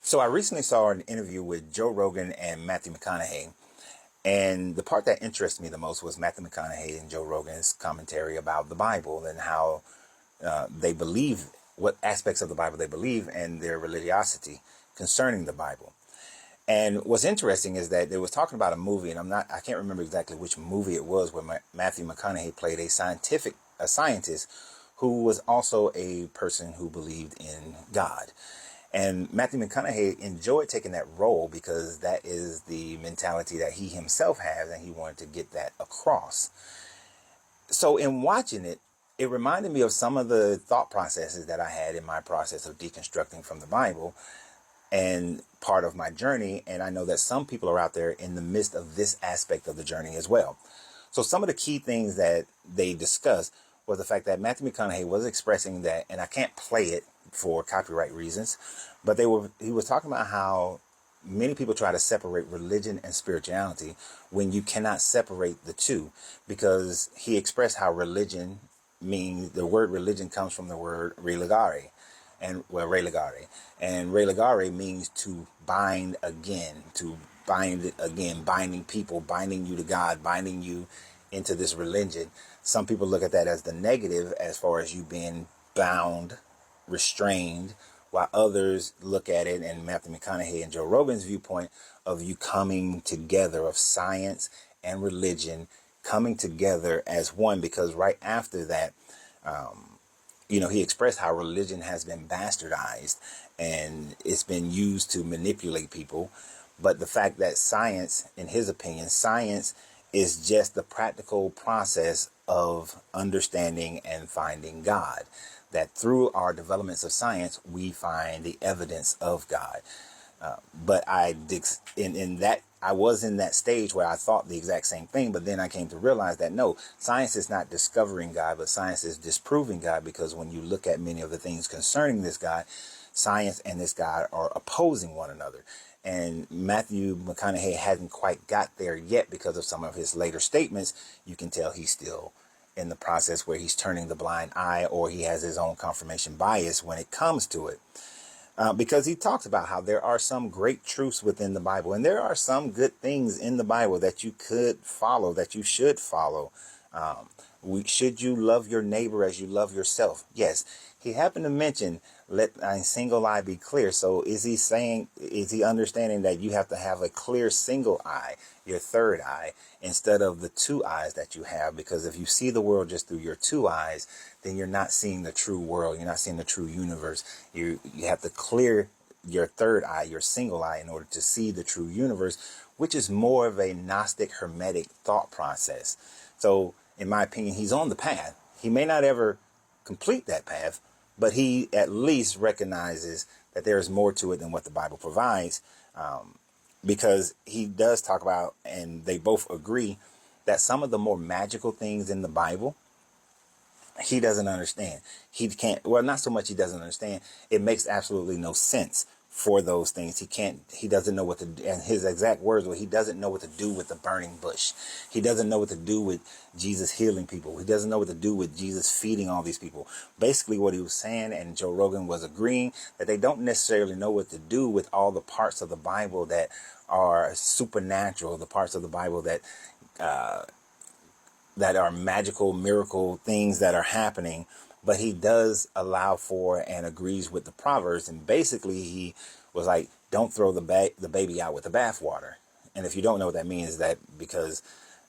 So I recently saw an interview with Joe Rogan and Matthew McConaughey. And the part that interested me the most was Matthew McConaughey and Joe Rogan's commentary about the Bible and how they believe, what aspects of the Bible they believe, and their religiosity concerning the Bible. And what's interesting is that they was talking about a movie, and I can't remember exactly which movie it was, where Matthew McConaughey played a scientist who was also a person who believed in God. And Matthew McConaughey enjoyed taking that role because that is the mentality that he himself has, and he wanted to get that across. So in watching it, it reminded me of some of the thought processes that I had in my process of deconstructing from the Bible and part of my journey. And I know that some people are out there in the midst of this aspect of the journey as well. So some of the key things that they discussed was the fact that Matthew McConaughey was expressing that, and I can't play it for copyright reasons, but he was talking about how many people try to separate religion and spirituality when you cannot separate the two, because he expressed how religion means, the word religion comes from the word religare, religare means to bind again, binding people, binding you to God, binding you into this religion. Some people look at that as the negative, as far as you being bound, restrained, while others look at it, and Matthew McConaughey and Joe Rogan's viewpoint, of you coming together, of science and religion coming together as one. Because right after that, he expressed how religion has been bastardized and it's been used to manipulate people. But the fact that science, in his opinion, science is just the practical process of understanding and finding God. That through our developments of science, we find the evidence of God. But I was in that stage where I thought the exact same thing, but then I came to realize that no, science is not discovering God, but science is disproving God, because when you look at many of the things concerning this God, science and this God are opposing one another. And Matthew McConaughey hasn't quite got there yet because of some of his later statements. You can tell he's still in the process where he's turning the blind eye, or he has his own confirmation bias when it comes to it. Because he talks about how there are some great truths within the Bible, and there are some good things in the Bible that you could follow, that you should follow. Should you love your neighbor as you love yourself? Yes. He happened to mention, let thy single eye be clear. So is he understanding that you have to have a clear single eye, your third eye, instead of the two eyes that you have? Because if you see the world just through your two eyes, then you're not seeing the true world. You're not seeing the true universe. You have to clear your third eye, your single eye, in order to see the true universe, which is more of a Gnostic Hermetic thought process. So in my opinion, he's on the path. He may not ever complete that path, but he at least recognizes that there is more to it than what the Bible provides, because he does talk about, and they both agree, that some of the more magical things in the Bible, he doesn't understand. Not so much he doesn't understand, it makes absolutely no sense for those things. He doesn't know what to do. And his exact words were, he doesn't know what to do with the burning bush. He doesn't know what to do with Jesus healing people. He doesn't know what to do with Jesus feeding all these people. Basically what he was saying, and Joe Rogan was agreeing, that they don't necessarily know what to do with all the parts of the Bible that are supernatural, the parts of the Bible that are magical, miracle things that are happening. But he does allow for and agrees with the Proverbs. And basically he was like, don't throw the baby out with the bathwater. And if you don't know what that means, that because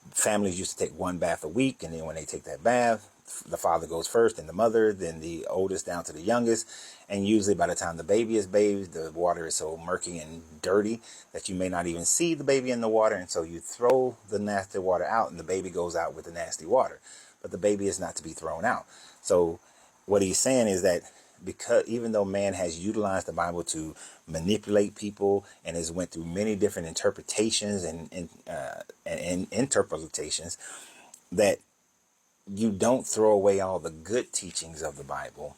families used to take one bath a week, and then when they take that bath, the father goes first, and the mother, then the oldest down to the youngest. And usually by the time the baby is bathed, the water is so murky and dirty that you may not even see the baby in the water. And so you throw the nasty water out, and the baby goes out with the nasty water. But the baby is not to be thrown out. So what he's saying is that, because even though man has utilized the Bible to manipulate people and has went through many different interpretations and interpretations, that you don't throw away all the good teachings of the Bible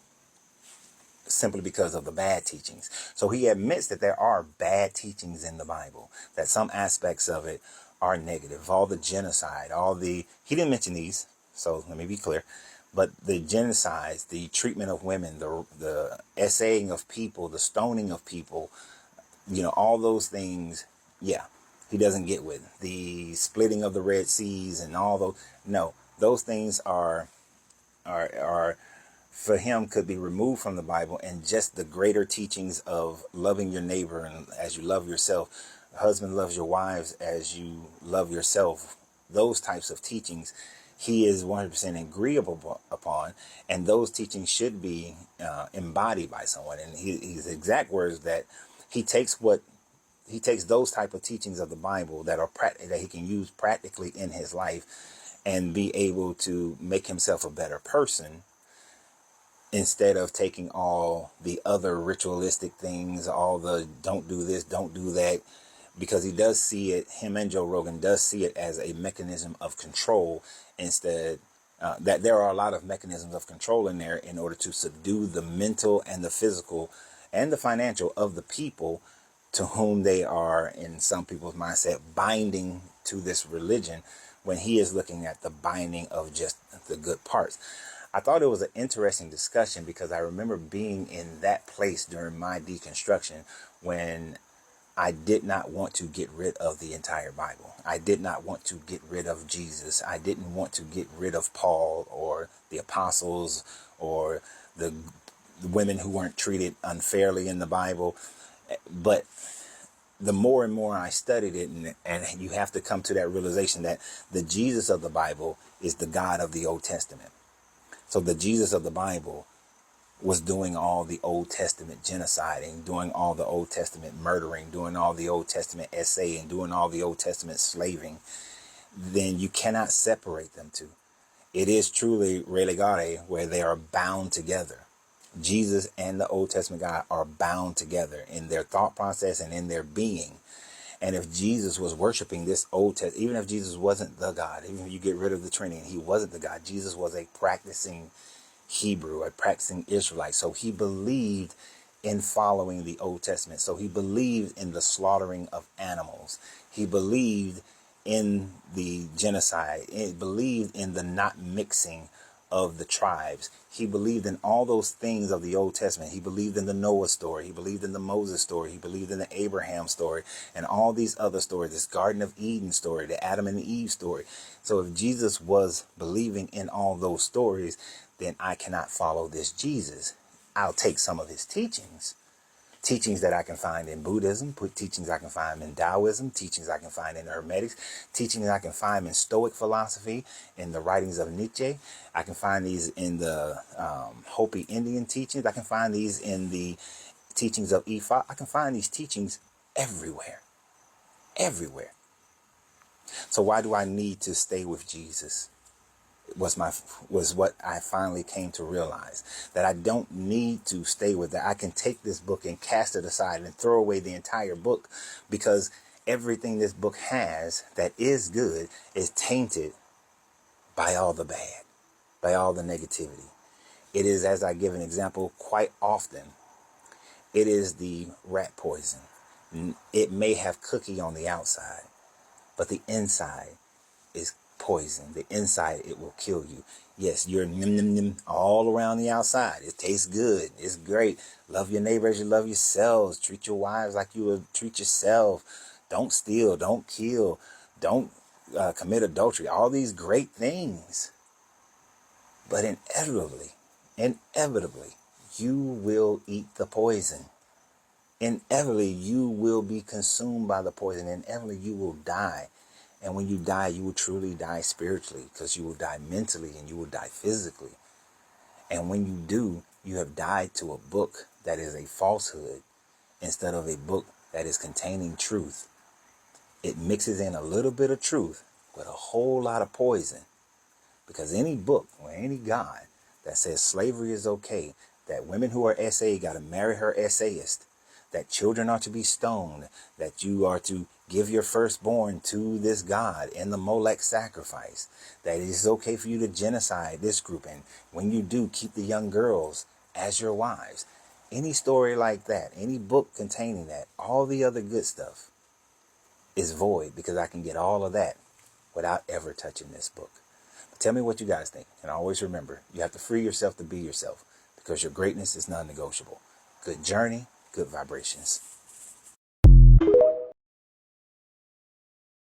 simply because of the bad teachings. So he admits that there are bad teachings in the Bible, that some aspects of it are negative. All the genocide, he didn't mention these, so let me be clear, but the genocides, the treatment of women, the essaying of people, the stoning of people, all those things. Yeah, he doesn't get with the splitting of the Red Seas and all those. No, those things are for him could be removed from the Bible, and just the greater teachings of loving your neighbor and as you love yourself. The husband loves your wives as you love yourself. Those types of teachings he is 100% agreeable upon, and those teachings should be embodied by someone. And his exact words that he takes those type of teachings of the Bible that are that he can use practically in his life and be able to make himself a better person, instead of taking all the other ritualistic things, all the don't do this, don't do that, because he does see it, him and Joe Rogan does see it as a mechanism of control, instead that there are a lot of mechanisms of control in there in order to subdue the mental and the physical and the financial of the people to whom they are, in some people's mindset, binding to this religion, when he is looking at the binding of just the good parts. I thought it was an interesting discussion because I remember being in that place during my deconstruction when I did not want to get rid of the entire Bible. I did not want to get rid of Jesus. I didn't want to get rid of Paul or the apostles or the women who weren't treated unfairly in the Bible. But the more and more I studied it, and you have to come to that realization that the Jesus of the Bible is the God of the Old Testament. So the Jesus of the Bible was doing all the Old Testament genociding, doing all the Old Testament murdering, doing all the Old Testament essaying, doing all the Old Testament slaving. Then you cannot separate them two. It is truly relegare, where they are bound together. Jesus and the Old Testament God are bound together in their thought process and in their being. And if Jesus was worshiping this Old Testament, even if Jesus wasn't the God, even if you get rid of the Trinity and he wasn't the God, Jesus was a practicing Hebrew, a practicing Israelite. So he believed in following the Old Testament. So he believed in the slaughtering of animals. He believed in the genocide. He believed in the not mixing of the tribes. He believed in all those things of the Old Testament. He believed in the Noah story. He believed in the Moses story. He believed in the Abraham story and all these other stories, this Garden of Eden story, the Adam and Eve story. So if Jesus was believing in all those stories, then I cannot follow this Jesus. I'll take some of his teachings that I can find in Buddhism, teachings I can find in Taoism, teachings I can find in Hermetics, teachings I can find in Stoic philosophy, in the writings of Nietzsche. I can find these in the Hopi Indian teachings. I can find these in the teachings of Ifa. I can find these teachings everywhere. Everywhere. So why do I need to stay with Jesus? Was what I finally came to realize, that I don't need to stay with that. I can take this book and cast it aside and throw away the entire book, because everything this book has that is good is tainted by all the bad, by all the negativity. It is, as I give an example quite often, it is the rat poison. It may have cookie on the outside, but the inside is poison. The inside, it will kill you. Yes, you're nim nim nim all around the outside. It tastes good. It's great. Love your neighbor as you love yourselves. Treat your wives like you would treat yourself. Don't steal. Don't kill. Don't commit adultery. All these great things. But inevitably, you will eat the poison. Inevitably, you will be consumed by the poison. Inevitably, you will die. And when you die, you will truly die spiritually, because you will die mentally and you will die physically. And when you do, you have died to a book that is a falsehood instead of a book that is containing truth. It mixes in a little bit of truth with a whole lot of poison. Because any book or any God that says slavery is okay, that women who are SA got to marry her essayist, that children are to be stoned, that you are to give your firstborn to this God in the Molech sacrifice, that it is okay for you to genocide this group, and when you do, keep the young girls as your wives. Any story like that, any book containing that, all the other good stuff is void, because I can get all of that without ever touching this book. But tell me what you guys think. And always remember, you have to free yourself to be yourself, because your greatness is non-negotiable. Good journey, good vibrations.